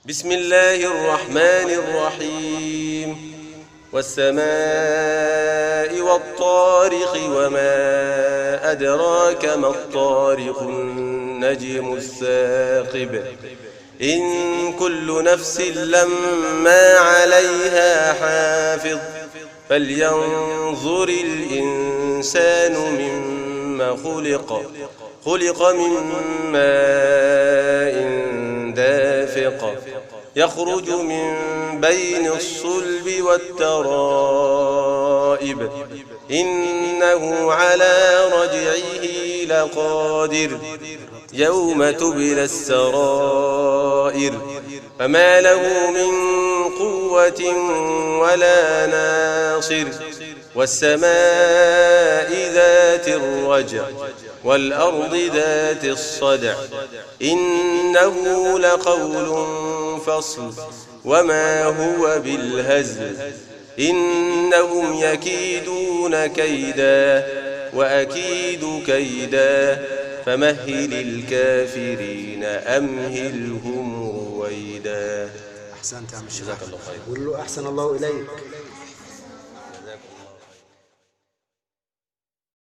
بسم الله الرحمن الرحيم والسماء والطارق وما أدراك ما الطارق النجم الثاقب إن كل نفس لما عليها حافظ فلينظر الإنسان مما خلق من ماء دافق يخرج من بين الصلب والترائب إنه على رجعه لقادر يوم تبلى السرائر فما له من قوة ولا ناصر والسماء ذات الرجع والأرض ذات الصدع إنه لقول فصل وما هو بالهزل إنهم يكيدون كيدا وأكيد كيدا فمهل الكافرين أمهلهم رويدا. أحسنت يا عم الشيخ. جزاك الله خير. قول له أحسن الله إليك.